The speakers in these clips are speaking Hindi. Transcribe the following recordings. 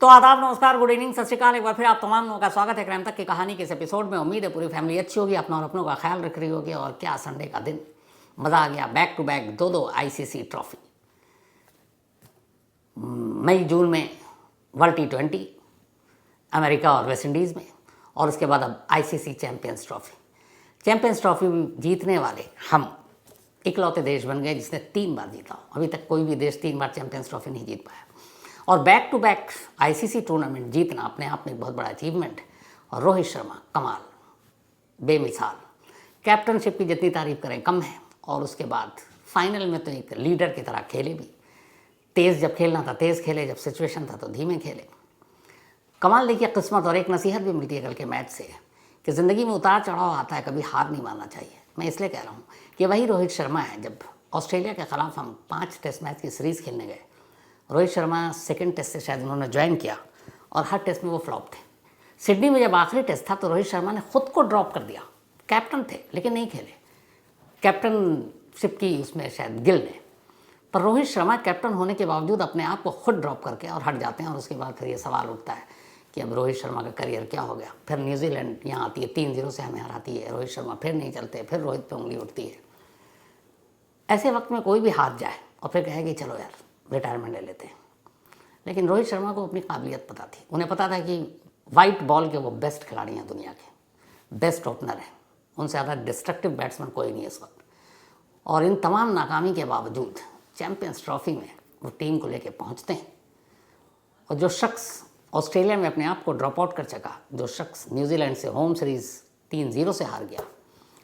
तो आदाब, नमस्कार, गुड इवनिंग, सत श्रीकाल। एक बार फिर आप तमाम लोगों का स्वागत है क्राइम तक की कहानी के इस एपिसोड में। उम्मीद है पूरी फैमिली अच्छी होगी, अपना और अपनों का ख्याल रख रही होगी। और क्या संडे का दिन, मज़ा आ गया। बैक टू बैक दो आईसीसी ट्रॉफी, मई जून में वर्ल्ड T20 अमेरिका और वेस्ट इंडीज़ में, और उसके बाद अब आईसीसी चैम्पियंस ट्रॉफी जीतने वाले हम इकलौते देश बन गए जिसने 3 बार जीता। अभी तक कोई भी देश 3 बार चैम्पियंस ट्रॉफी नहीं जीत पाया। और back to back ICC tournament जीतना अपने आप में एक बहुत बड़ा अचीवमेंट है। और रोहित शर्मा कमाल, बेमिसाल, कैप्टनशिप की जितनी तारीफ करें कम है। और उसके बाद फाइनल में तो एक लीडर की तरह खेले भी। तेज़ जब खेलना था तेज़ खेले, जब सिचुएशन था तो धीमे खेले। कमाल। देखिए, किस्मत और एक नसीहत भी मिलती है कल के मैच से कि ज़िंदगी में उतार चढ़ाव आता है, कभी हार नहीं मानना चाहिए। मैं इसलिए कह रहा हूँ कि वही रोहित शर्मा है। जब ऑस्ट्रेलिया के ख़िलाफ़ हम 5 टेस्ट मैच की सीरीज़ खेलने गए, रोहित शर्मा सेकंड टेस्ट से शायद उन्होंने ज्वाइन किया और हर टेस्ट में वो फ्लॉप थे। सिडनी में जब आखिरी टेस्ट था तो रोहित शर्मा ने खुद को ड्रॉप कर दिया। कैप्टन थे लेकिन नहीं खेले, कैप्टनशिप की उसमें शायद गिल ने। पर रोहित शर्मा कैप्टन होने के बावजूद अपने आप को खुद ड्रॉप करके और हट जाते हैं। और उसके बाद फिर ये सवाल उठता है कि अब रोहित शर्मा का करियर क्या हो गया। फिर न्यूजीलैंड यहाँ आती है, 3-0 से हमें हराती है। रोहित शर्मा फिर नहीं चलते, फिर रोहित पे उंगली उठती है। ऐसे वक्त में कोई भी हार जाए और फिर कहे कि चलो यार रिटायरमेंट ले लेते हैं। लेकिन रोहित शर्मा को अपनी काबिलियत पता थी। उन्हें पता था कि वाइट बॉल के वो बेस्ट खिलाड़ी हैं, दुनिया के बेस्ट ओपनर हैं। उनसे ज़्यादा डिस्ट्रक्टिव बैट्समैन कोई नहीं है इस वक्त। और इन तमाम नाकामी के बावजूद चैम्पियंस ट्रॉफी में वो टीम को लेके पहुंचते हैं। और जो शख्स ऑस्ट्रेलिया में अपने आप को ड्रॉप आउट कर सका, जो शख्स न्यूजीलैंड से होम सीरीज़ 3-0 से हार गया,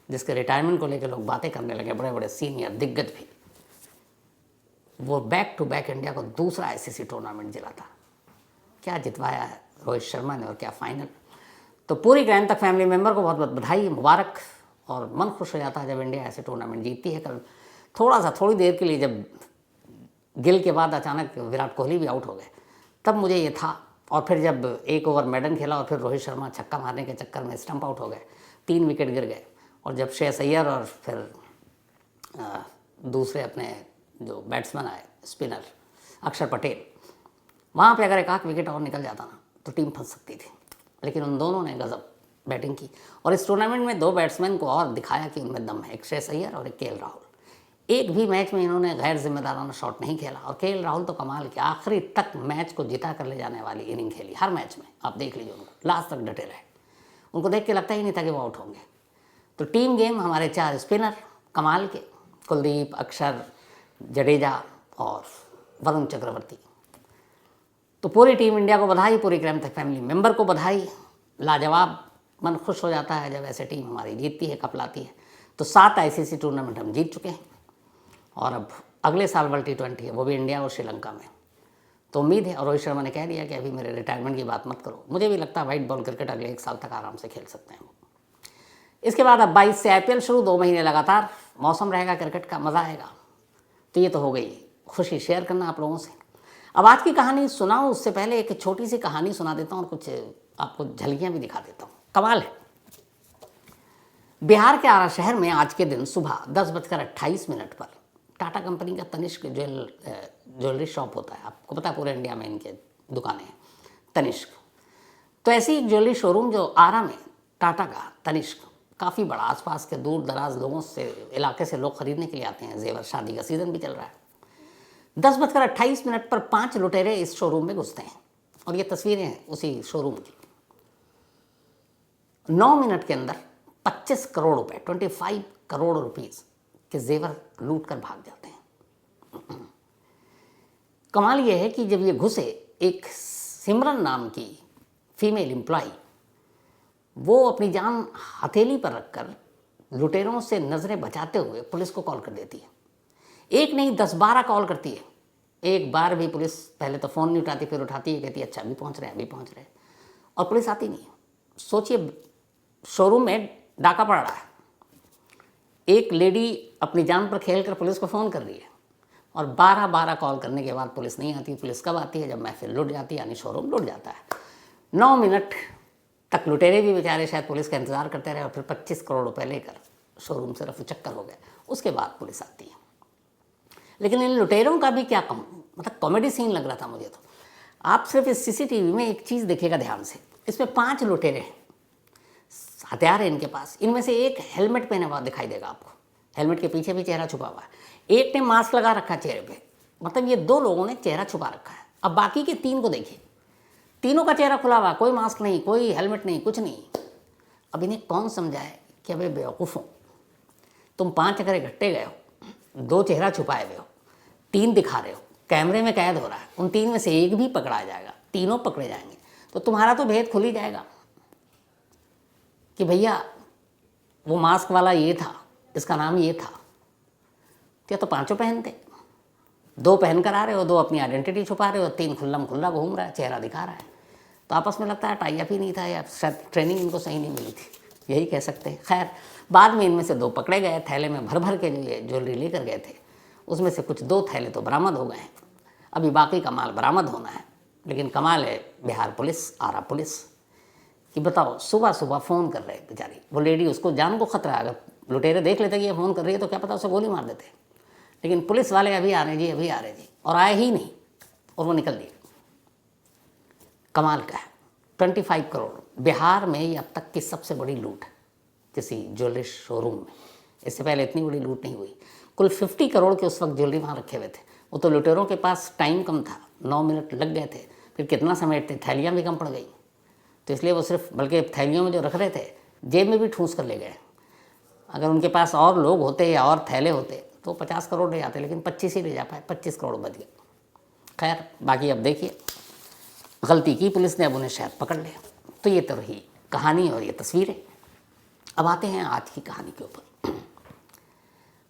जिसके रिटायरमेंट को लेकर लोग बातें करने लगे, बड़े बड़े सीनियर दिग्गज भी, वो बैक टू बैक इंडिया को दूसरा आईसीसी टूर्नामेंट जिलाता। क्या जितवाया है रोहित शर्मा ने, और क्या फाइनल। तो पूरी क्राइम तक फैमिली मेम्बर को बहुत बहुत बधाई, मुबारक। और मन खुश हो जाता है जब इंडिया ऐसे टूर्नामेंट जीतती है। कल थोड़ी देर के लिए जब गिल के बाद अचानक विराट कोहली भी आउट हो गए, तब मुझे ये था। और फिर जब एक ओवर मैडन खेला और फिर रोहित शर्मा छक्का मारने के चक्कर में स्टंप आउट हो गए, 3 विकेट गिर गए। और जब श्रेयस अय्यर और फिर दूसरे अपने जो बैट्समैन आए, स्पिनर अक्षर पटेल, वहाँ पे अगर एक आध विकेट और निकल जाता ना तो टीम फंस सकती थी। लेकिन उन दोनों ने गजब बैटिंग की। और इस टूर्नामेंट में 2 बैट्समैन को और दिखाया कि उनमें दम है, एक श्रेयस अय्यर और एक केएल राहुल। एक भी मैच में इन्होंने गैर जिम्मेदाराना शॉट नहीं खेला। और केएल राहुल तो कमाल के, आखिरी तक मैच को जिता कर ले जाने वाली इनिंग खेली। हर मैच में आप देख लीजिए, उनको लास्ट तक डटे रहे। उनको देख के लगता ही नहीं था कि वो आउट होंगे। तो टीम गेम हमारे 4 स्पिनर कमाल के, कुलदीप, अक्षर, जडेजा और वरुण चक्रवर्ती। तो पूरी टीम इंडिया को बधाई, पूरी क्राइम तक फैमिली मेंबर को बधाई। लाजवाब, मन खुश हो जाता है जब ऐसे टीम हमारी जीतती है, कप लाती है। तो 7 आईसीसी टूर्नामेंट हम जीत चुके हैं। और अब अगले साल वर्ल्ड T20 है, वो भी इंडिया और श्रीलंका में। तो उम्मीद है, और रोहित शर्मा ने कह दिया कि अभी मेरे रिटायरमेंट की बात मत करो। मुझे भी लगता है वाइट बॉल क्रिकेट अगले 1 साल तक आराम से खेल सकते हैं वो। इसके बाद अब 22 से IPL शुरू, 2 महीने लगातार मौसम रहेगा क्रिकेट का, मज़ा आएगा। तो ये तो हो गई खुशी शेयर करना आप लोगों से। अब आज की कहानी सुनाऊं उससे पहले एक छोटी सी कहानी सुना देता हूँ और कुछ आपको झलकियाँ भी दिखा देता हूँ। कमाल है। बिहार के आरा शहर में आज के दिन सुबह 10:28 पर टाटा कंपनी का तनिष्क ज्वेलरी शॉप होता है। आपको पता है पूरे इंडिया में इनके दुकानें हैं, तनिष्क। तो ऐसी एक ज्वेलरी शोरूम जो आरा में, टाटा का तनिष्क, काफ़ी बड़ा, आसपास के दूर दराज लोगों से, इलाके से लोग खरीदने के लिए आते हैं जेवर। शादी का सीज़न भी चल रहा है। 10:28 पर 5 लुटेरे इस शोरूम में घुसते हैं। और ये तस्वीरें हैं उसी शोरूम की। 9 मिनट के अंदर 25 करोड़ रुपए, 25 करोड़ रुपीस के जेवर लूट कर भाग जाते हैं। कमाल ये है कि जब ये घुसे, एक सिमरन नाम की फीमेल एम्प्लॉय, वो अपनी जान हथेली पर रखकर लुटेरों से नज़रें बचाते हुए पुलिस को कॉल कर देती है। एक नहीं 10-12 कॉल करती है। एक बार भी पुलिस पहले तो फ़ोन नहीं उठाती, फिर उठाती है, कहती है अच्छा अभी पहुंच रहे हैं, अभी पहुंच रहे हैं। और पुलिस आती नहीं है। सोचिए, शोरूम में डाका पड़ रहा है, एक लेडी अपनी जान पर खेल कर पुलिस को फ़ोन कर रही है, और 12 कॉल करने के बाद पुलिस नहीं आती। पुलिस कब आती है? जब महफिल लुट जाती है, यानी शोरूम लुट जाता है। 9 मिनट तक लुटेरे भी बेचारे शायद पुलिस का इंतज़ार करते रहे, और फिर 25 करोड़ रुपए लेकर शोरूम से रफू चक्कर हो गए। उसके बाद पुलिस आती है। लेकिन इन लुटेरों का भी क्या कम, मतलब कॉमेडी सीन लग रहा था मुझे तो। आप सिर्फ इस सीसीटीवी में एक चीज़ देखिएगा ध्यान से, इसमें 5 लुटेरे हैं, हथियार है इनके पास। इनमें से एक हेलमेट पहने हुआ दिखाई देगा आपको, हेलमेट के पीछे भी चेहरा छुपा हुआ है। एक ने मास्क लगा रखा है चेहरे पे, मतलब ये 2 लोगों ने चेहरा छुपा रखा है। अब बाकी के 3 को देखिए, तीनों का चेहरा खुला हुआ, कोई मास्क नहीं, कोई हेलमेट नहीं, कुछ नहीं। अब इन्हें कौन समझाए कि अबे बेवकूफ़ों, तुम 5 अगर इकट्ठे गए हो, 2 चेहरा छुपाए हुए हो, 3 दिखा रहे हो, कैमरे में कैद हो रहा है, उन 3 में से एक भी पकड़ा जाएगा, तीनों पकड़े जाएंगे, तो तुम्हारा तो भेद खुल ही जाएगा कि भैया वो मास्क वाला ये था, इसका नाम ये था। क्या तो 5 पहनते, 2 पहन कर आ रहे हो, 2 अपनी आइडेंटिटी छुपा रहे हो, 3 खुल्लम खुल्ला घूम रहा है, चेहरा दिखा रहा है। तो आपस में लगता है टाई अप ही नहीं था, या शायद ट्रेनिंग इनको सही नहीं मिली थी, यही कह सकते हैं। खैर, बाद में इनमें से 2 पकड़े गए, थैले में भर भर के जो ये ज्वेलरी लेकर गए थे, उसमें से कुछ 2 थैले तो बरामद हो गए हैं। अभी बाकी का माल बरामद होना है। लेकिन कमाल है बिहार पुलिस, आरा पुलिस कि बताओ, सुबह सुबह फ़ोन कर रहे बेचारी वो लेडी, उसको जान को खतरा है, अगर लुटेरे देख लेते कि ये फ़ोन कर रही है तो क्या पता उसे गोली मार देते। लेकिन पुलिस वाले अभी आ रहे जी, अभी आ रहे जी, और आए ही नहीं और वो निकल दिए। कमाल का है, 25 करोड़ बिहार में ये अब तक की सबसे बड़ी लूट है किसी ज्वेलरी शोरूम में। इससे पहले इतनी बड़ी लूट नहीं हुई। कुल 50 करोड़ के उस वक्त ज्वेलरी वहाँ रखे हुए थे। वो तो लुटेरों के पास टाइम कम था, 9 मिनट लग गए थे, फिर कितना समेटते, थैलियाँ भी कम पड़ गई, तो इसलिए वो सिर्फ, बल्कि थैलियों में जो रख रहे थे जेब में भी ठूंस कर ले गए। अगर उनके पास और लोग होते या और थैले होते तो 50 करोड़ ले जाते, लेकिन 25 ही ले जा पाए, 25 करोड़ बच गए। खैर, बाकी अब देखिए, गलती की पुलिस ने, अब उन्हें शायद पकड़ लिया। तो ये तो रही कहानी और ये तस्वीरें। अब आते हैं आज की कहानी के ऊपर।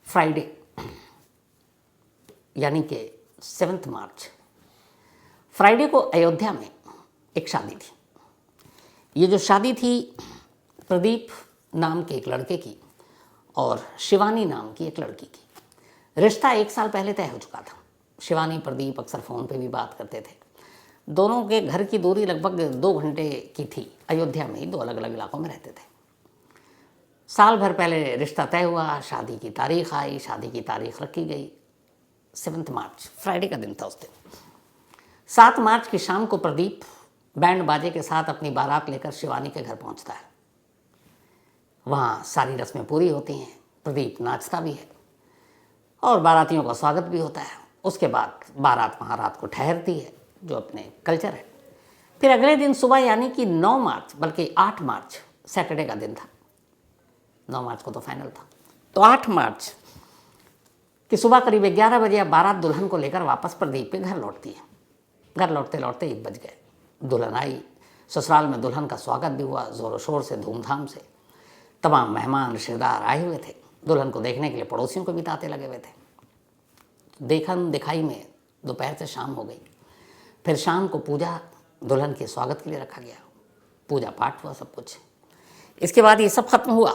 फ्राइडे यानी कि 7 मार्च, फ्राइडे को अयोध्या में एक शादी थी। ये जो शादी थी प्रदीप नाम के एक लड़के की और शिवानी नाम की एक लड़की की। रिश्ता 1 साल पहले तय हो चुका था। शिवानी प्रदीप अक्सर फ़ोन पे भी बात करते थे। दोनों के घर की दूरी लगभग 2 घंटे की थी। अयोध्या में ही 2 अलग अलग इलाकों में रहते थे। साल भर पहले रिश्ता तय हुआ, शादी की तारीख आई, शादी की तारीख रखी गई। 7 मार्च फ्राइडे का दिन था उस दिन। 7 मार्च की शाम को प्रदीप बैंड बाजे के साथ अपनी बारात लेकर शिवानी के घर पहुंचता है। वहाँ सारी रस्में पूरी होती हैं, प्रदीप नाचता भी है और बारातियों का स्वागत भी होता है। उसके बाद बारात वहाँ रात को ठहरती है, जो अपने कल्चर है। फिर अगले दिन सुबह यानी कि 9 मार्च, बल्कि 8 मार्च, सैटरडे का दिन था, 9 मार्च को तो फाइनल था, तो 8 मार्च कि सुबह करीब 11 बजे बारात दुल्हन को लेकर वापस प्रदीप के घर लौटती है। घर लौटते लौटते 1 बज गए। दुल्हन आई, ससुराल में दुल्हन का स्वागत भी हुआ ज़ोरों शोर से, धूमधाम से। तमाम मेहमान रिश्तेदार आए हुए थे। दुल्हन को देखने के लिए पड़ोसियों को भी तांते लगे हुए थे। देखन दिखाई में दोपहर से शाम हो गई। फिर शाम को पूजा दुल्हन के स्वागत के लिए रखा गया, पूजा पाठ हुआ, सब कुछ। इसके बाद ये सब खत्म हुआ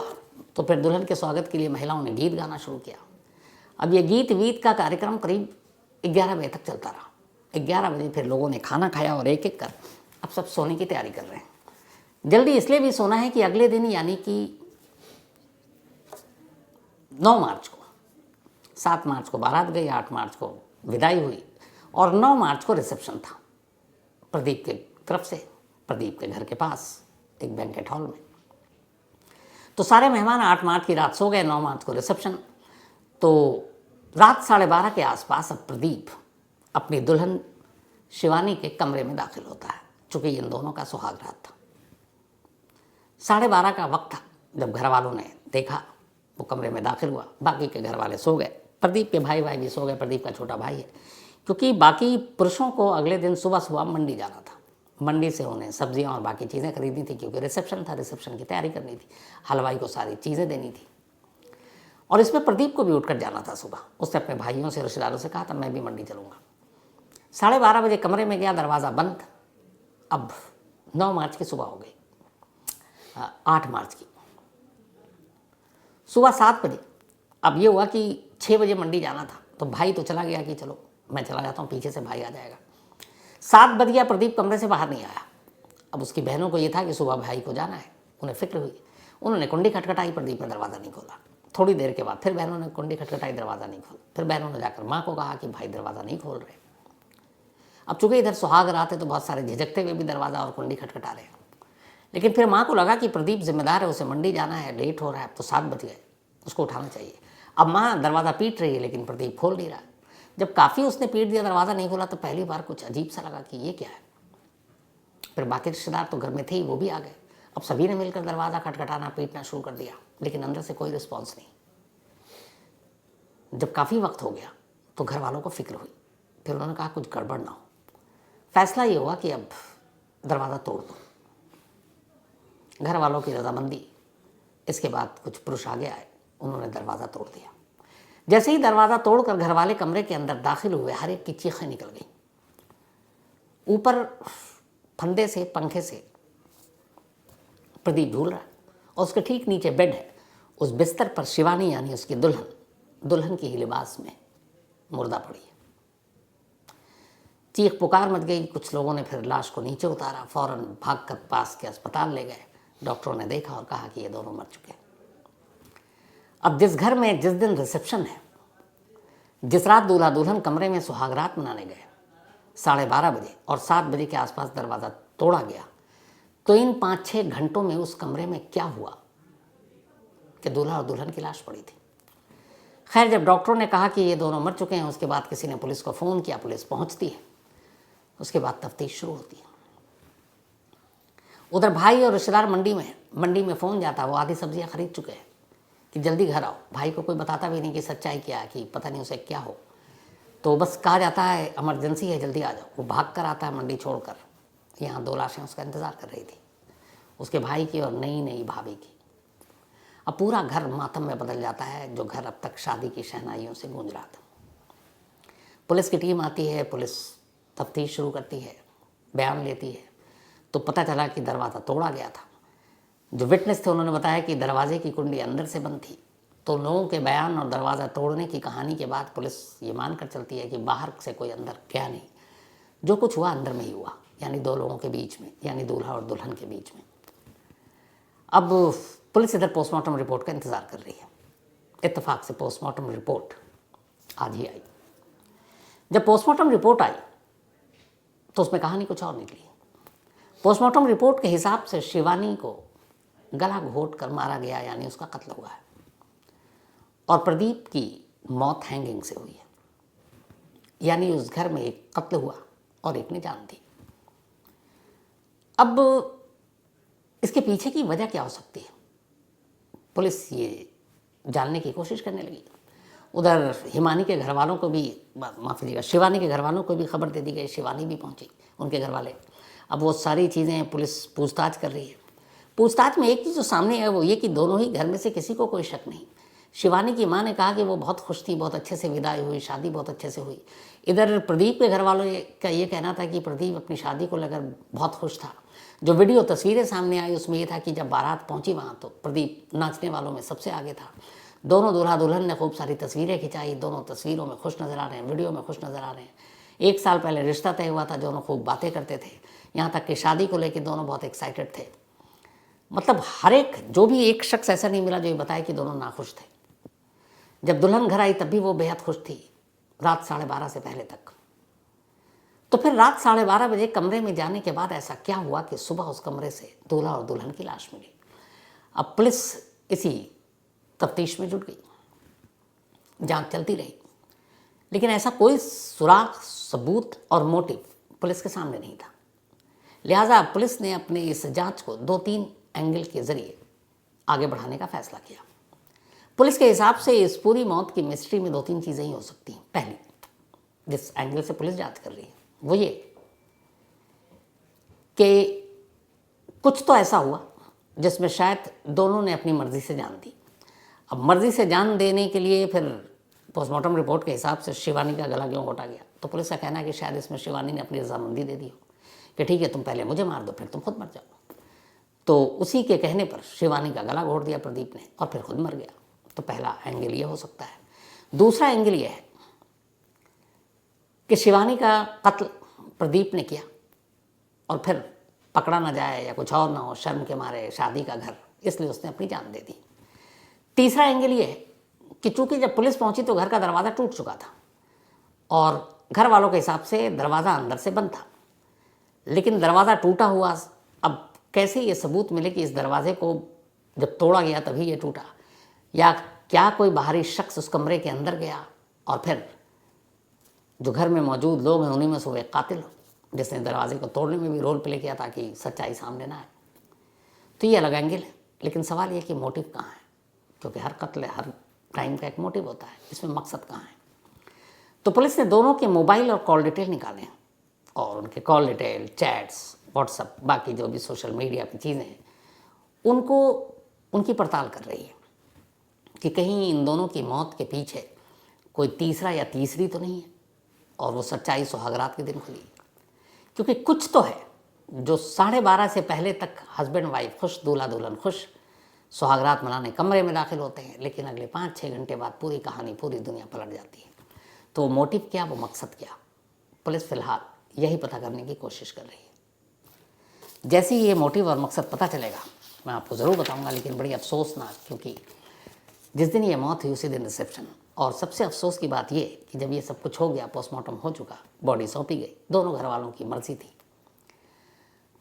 तो फिर दुल्हन के स्वागत के लिए महिलाओं ने गीत गाना शुरू किया। अब ये गीत वीत का कार्यक्रम करीब 11 बजे तक चलता रहा। 11 बजे फिर लोगों ने खाना खाया और एक एक कर अब सब सोने की तैयारी कर रहे हैं। जल्दी इसलिए भी सोना है कि अगले दिन यानी कि 9 मार्च को, 7 मार्च को बारात गई, 8 मार्च को विदाई हुई और 9 मार्च को रिसेप्शन था प्रदीप के तरफ से, प्रदीप के घर के पास एक बैंकेट हॉल में। तो सारे मेहमान 8 मार्च की रात सो गए, 9 मार्च को रिसेप्शन। तो रात 12:30 के आसपास अब प्रदीप अपनी दुल्हन शिवानी के कमरे में दाखिल होता है, चूँकि इन दोनों का सुहाग रात था। 12:30 का वक्त था जब घर वालों ने देखा, वो कमरे में दाखिल हुआ। बाकी के घर वाले सो गए, प्रदीप के भाई भी सो गए, प्रदीप का छोटा भाई है, क्योंकि बाकी पुरुषों को अगले दिन सुबह सुबह मंडी जाना था। मंडी से उन्हें सब्जियां और बाकी चीज़ें खरीदनी थी, क्योंकि रिसेप्शन था, रिसेप्शन की तैयारी करनी थी, हलवाई को सारी चीज़ें देनी थी। और इसमें प्रदीप को भी उठकर जाना था सुबह। उसने अपने भाइयों से, रिश्तेदारों से कहा था मैं भी मंडी चलूँगा। 12:30 बजे कमरे में गया, दरवाज़ा बंद। अब 9 मार्च की सुबह हो गई, 8 मार्च की सुबह 7 बजे। अब ये हुआ कि 6 बजे मंडी जाना था, तो भाई तो चला गया कि चलो मैं चला जाता हूँ, पीछे से भाई आ जाएगा। 7 बज गया, प्रदीप कमरे से बाहर नहीं आया। अब उसकी बहनों को ये था कि सुबह भाई को जाना है, उन्हें फिक्र हुई। उन्होंने कुंडी खटखटाई, प्रदीप ने दरवाज़ा नहीं खोला। थोड़ी देर के बाद फिर बहनों ने कुंडी खटखटाई, दरवाज़ा नहीं खोला। फिर बहनों ने जाकर माँ को कहा कि भाई दरवाज़ा नहीं खोल रहे। अब चूंकि इधर सुहाग रात है तो बहुत सारे झिझकते हुए भी दरवाज़ा और कुंडी खटखटा रहे हैं। लेकिन फिर माँ को लगा कि प्रदीप जिम्मेदार है, उसे मंडी जाना है, लेट हो रहा है, अब तो 7 बज गए, उसको उठाना चाहिए। अब माँ दरवाज़ा पीट रही है लेकिन प्रदीप खोल नहीं रहा। जब काफ़ी उसने पीट दिया, दरवाज़ा नहीं खोला, तो पहली बार कुछ अजीब सा लगा कि ये क्या है। फिर बाकी रिश्तेदार तो घर में थे ही, वो भी आ गए। अब सभी ने मिलकर दरवाज़ा खटखटाना, पीटना शुरू कर दिया, लेकिन अंदर से कोई रिस्पॉन्स नहीं। जब काफ़ी वक्त हो गया तो घर वालों को फिक्र हुई। फिर उन्होंने कहा कुछ गड़बड़ ना हो। फैसला ये हुआ कि अब दरवाज़ा तोड़ दो। घर वालों की रजामंदी, इसके बाद कुछ पुरुष आगे आए, उन्होंने दरवाज़ा तोड़ दिया। जैसे ही दरवाज़ा तोड़कर घर वाले कमरे के अंदर दाखिल हुए, हर एक की चीखें निकल गई। ऊपर फंदे से, पंखे से प्रदीप झूल रहा है और उसके ठीक नीचे बेड है। उस बिस्तर पर शिवानी यानी उसकी दुल्हन की ही लिबास में मुर्दा पड़ी है। चीख पुकार मच गई। कुछ लोगों ने फिर लाश को नीचे उतारा, फौरन भागकर पास के अस्पताल ले गए। डॉक्टरों ने देखा और कहा कि ये दोनों मर चुके हैं। अब जिस घर में जिस दिन रिसेप्शन है, जिस रात दूल्हा दुल्हन कमरे में सुहागरात मनाने गए 12:30 बजे और 7 बजे के आसपास दरवाज़ा तोड़ा गया, तो इन 5-6 घंटों में उस कमरे में क्या हुआ कि दूल्हा और दुल्हन की लाश पड़ी थी। खैर, जब डॉक्टरों ने कहा कि ये दोनों मर चुके हैं, उसके बाद किसी ने पुलिस को फ़ोन किया, पुलिस पहुंचती है, उसके बाद तफ्तीश शुरू होती है। उधर भाई और रिश्तेदार मंडी में फ़ोन जाता, वो आधी सब्जियां खरीद चुके हैं कि जल्दी घर आओ। भाई को कोई बताता भी नहीं कि सच्चाई क्या है, कि पता नहीं उसे क्या हो, तो बस कहा जाता है इमरजेंसी है, जल्दी आ जाओ। वो भाग कर आता है मंडी छोड़कर। यहाँ 2 लाशें उसका इंतज़ार कर रही थी, उसके भाई की और नई भाभी की। अब पूरा घर मातम में बदल जाता है, जो घर अब तक शादी की शहनाइयों से गूंज रहा था। पुलिस की टीम आती है, पुलिस तफ्तीश शुरू करती है, बयान लेती है, तो पता चला कि दरवाज़ा तोड़ा गया था। जो विटनेस थे उन्होंने बताया कि दरवाजे की कुंडी अंदर से बंद थी। तो लोगों के बयान और दरवाज़ा तोड़ने की कहानी के बाद पुलिस ये मानकर चलती है कि बाहर से कोई अंदर गया नहीं, जो कुछ हुआ अंदर में ही हुआ, यानी 2 लोगों के बीच में, यानी दूल्हा और दुल्हन के बीच में। अब पुलिस इधर पोस्टमार्टम रिपोर्ट का इंतज़ार कर रही है। इत्तेफाक से पोस्टमार्टम रिपोर्ट आज ही आई। जब पोस्टमार्टम रिपोर्ट आई तो उसमें कहानी कुछ और निकली। पोस्टमार्टम रिपोर्ट के हिसाब से शिवानी को गला घोट कर मारा गया, यानी उसका कत्ल हुआ है, और प्रदीप की मौत हैंगिंग से हुई है, यानी उस घर में एक कत्ल हुआ और एक ने जान दी। अब इसके पीछे की वजह क्या हो सकती है, पुलिस ये जानने की कोशिश करने लगी। उधर हिमानी के घर वालों को भी, माफ़ कीजिएगा, शिवानी के घर वालों को भी खबर दे दी गई। शिवानी भी पहुंची, उनके घर वाले। अब वो सारी चीज़ें पुलिस पूछताछ कर रही है। पूछताछ में एक चीज़ जो सामने है वो ये कि दोनों ही घर में से किसी को कोई शक नहीं। शिवानी की माँ ने कहा कि वो बहुत खुश थी, बहुत अच्छे से विदाई हुई, शादी बहुत अच्छे से हुई। इधर प्रदीप के घर वालों का ये कहना था कि प्रदीप अपनी शादी को लेकर बहुत खुश था। जो वीडियो तस्वीरें सामने आई उसमें ये था कि जब बारात पहुंची वहाँ तो प्रदीप नाचने वालों में सबसे आगे था। दोनों दूल्हा दुल्हन ने खूब सारी तस्वीरें खिंचाई, दोनों तस्वीरों में खुश नज़र आ रहे हैं, वीडियो में खुश नज़र आ रहे हैं। 1 साल पहले रिश्ता तय हुआ था, दोनों खूब बातें करते थे, यहाँ तक कि शादी को लेकर दोनों बहुत एक्साइटेड थे। मतलब हर एक, जो भी एक शख्स ऐसा नहीं मिला जो ये बताए कि दोनों नाखुश थे। जब दुल्हन घर आई तब भी वो बेहद खुश थी, रात 12:30 से पहले तक। तो फिर रात 12:30 बजे कमरे में जाने के बाद ऐसा क्या हुआ कि सुबह उस कमरे से दूल्हा और दुल्हन की लाश मिली। अब पुलिस इसी तफ्तीश में जुट गई, जांच चलती रही, लेकिन ऐसा कोई सुराग, सबूत और मोटिव पुलिस के सामने नहीं था। लिहाजा पुलिस ने अपने इस जांच को 2-3 एंगल के जरिए आगे बढ़ाने का फैसला किया। पुलिस के हिसाब से इस पूरी मौत की मिस्ट्री में 2-3 चीज़ें ही हो सकती हैं। पहली, जिस एंगल से पुलिस जांच कर रही है वो ये कि कुछ तो ऐसा हुआ जिसमें शायद दोनों ने अपनी मर्जी से जान दी। अब मर्जी से जान देने के लिए फिर पोस्टमार्टम रिपोर्ट के हिसाब से शिवानी का गला क्यों घोटा गया, तो पुलिस का कहना है कि शायद इसमें शिवानी ने अपनी रजामंदी दे दी हो कि ठीक है तुम पहले मुझे मार दो फिर तुम खुद मर जाओ। तो उसी के कहने पर शिवानी का गला घोट दिया प्रदीप ने और फिर खुद मर गया। तो पहला एंगल ये हो सकता है। दूसरा एंगल ये है कि शिवानी का कत्ल प्रदीप ने किया और फिर पकड़ा ना जाए या कुछ और ना हो, शर्म के मारे, शादी का घर, इसलिए उसने अपनी जान दे दी। तीसरा एंगल ये है कि चूंकि जब पुलिस पहुंची तो घर का दरवाज़ा टूट चुका था और घर वालों के हिसाब से दरवाज़ा अंदर से बंद था, लेकिन दरवाज़ा टूटा हुआ। अब कैसे ये सबूत मिले कि इस दरवाजे को जब तोड़ा गया तभी ये टूटा, या क्या कोई बाहरी शख्स उस कमरे के अंदर गया और फिर जो घर में मौजूद लोग हैं उन्हीं में से वो एक कातिल हो जिसने दरवाजे को तोड़ने में भी रोल प्ले किया ताकि सच्चाई सामने ना आए। तो ये अलग एंगल है, लेकिन सवाल ये कि मोटिव कहाँ है, क्योंकि हर कत्ल, हर क्राइम का एक मोटिव होता है, इसमें मकसद कहाँ है। तो पुलिस ने दोनों के मोबाइल और कॉल डिटेल निकाले हैं और उनके कॉल डिटेल, चैट्स, व्हाट्सअप, बाकी जो भी सोशल मीडिया की चीज़ें हैं उनकी पड़ताल कर रही है कि कहीं इन दोनों की मौत के पीछे कोई तीसरा या तीसरी तो नहीं है और वो सच्चाई सुहागरात के दिन खुली। क्योंकि कुछ तो है जो 12:30 से पहले तक हस्बैंड वाइफ खुश, दूल्हा दुल्हन खुश, सुहागरात मनाने कमरे में दाखिल होते हैं, लेकिन अगले 5-6 घंटे बाद पूरी कहानी, पूरी दुनिया पलट जाती है। तो वो मोटिव क्या, वो मकसद क्या, पुलिस फिलहाल यही पता करने की कोशिश कर रही है। जैसे ही ये मोटिव और मकसद पता चलेगा मैं आपको ज़रूर बताऊंगा, लेकिन बड़ी अफसोसनाक, क्योंकि जिस दिन ये मौत हुई उसी दिन रिसेप्शन। और सबसे अफसोस की बात ये कि जब ये सब कुछ हो गया, पोस्टमार्टम हो चुका, बॉडी सौंपी गई, दोनों घर वालों की मर्जी थी,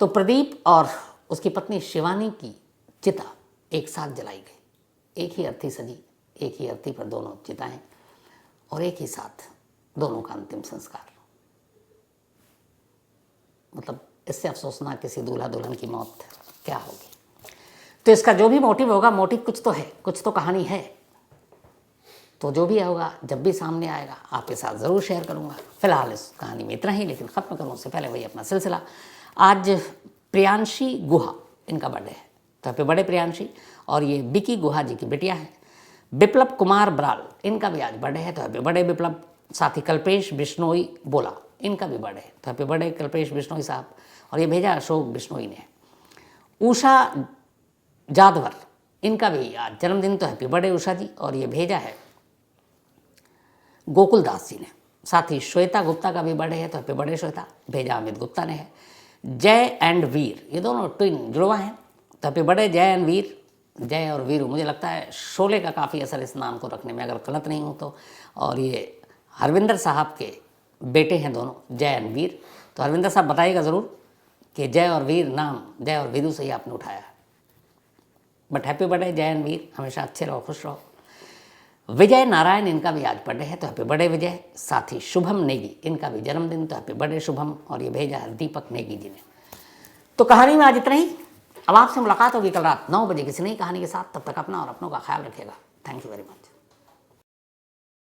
तो प्रदीप और उसकी पत्नी शिवानी की चिता एक साथ जलाई गई। एक ही अर्थी सजी, एक ही अर्थी पर दोनों चिताएं और एक ही साथ दोनों का अंतिम संस्कार। मतलब इससे अफसोसनाक किसी दूल्हा दुल्हन की मौत क्या होगी। तो इसका जो भी मोटिव होगा, मोटिव कुछ तो है, कुछ तो कहानी है। तो जो भी होगा, जब भी सामने आएगा आपके साथ ज़रूर शेयर करूँगा। फिलहाल इस कहानी में इतना ही, लेकिन ख़त्म करूँ उससे पहले वही अपना सिलसिला। आज प्रियांशी गुहा, इनका बर्थडे है, तो हैप्पी बर्थडे प्रियांशी। और ये बिकी गुहा जी की बिटिया है। बिप्लब कुमार बराल, इनका भी आज बर्थडे है, तो हैप्पी बर्थडे बिप्लब। साथ ही कल्पेश बिश्नोई बोला, इनका भी बर्थडे है, तो हैप्पी बर्थडे कल्पेश बिश्नोई साहब। और ये भेजा अशोक बिश्नोई ने। उषा जाधवर, इनका भी आज जन्मदिन, तो हैप्पी बर्थडे उषा जी। और ये भेजा है गोकुल दास जी ने। साथ ही श्वेता गुप्ता का भी बर्थडे है, तो हैप्पी बर्थडे श्वेता, भेजा अमित गुप्ता ने है। जय एंड वीर, ये दोनों ट्विन जुड़वा हैं, तो हैप्पी बर्थडे जय एंड वीर। जय और वीरू, मुझे लगता है शोले का काफ़ी असर इस नाम को रखने में, अगर गलत नहीं हूँ तो। और ये हरविंदर साहब के बेटे हैं दोनों, जय एंड वीर। तो हरविंदर साहब बताइएगा ज़रूर कि जय और वीर नाम जय और वीरू से ही आपने उठाया है। बट हैप्पी बर्थडे जय एंड वीर, हमेशा अच्छे रहो, खुश रहो। विजय नारायण, इनका भी आज बर्थडे है, तो हैप्पी बर्थडे विजय। साथ ही शुभम नेगी, इनका भी जन्मदिन, तो हैप्पी बर्थडे शुभम। और ये भेजा है दीपक नेगी जी ने। तो कहानी में आज इतना ही। अब आपसे मुलाकात होगी कल रात 9 बजे किसी नई कहानी के साथ। तब तक अपना और अपनों का ख्याल रखिएगा। Thank you very much.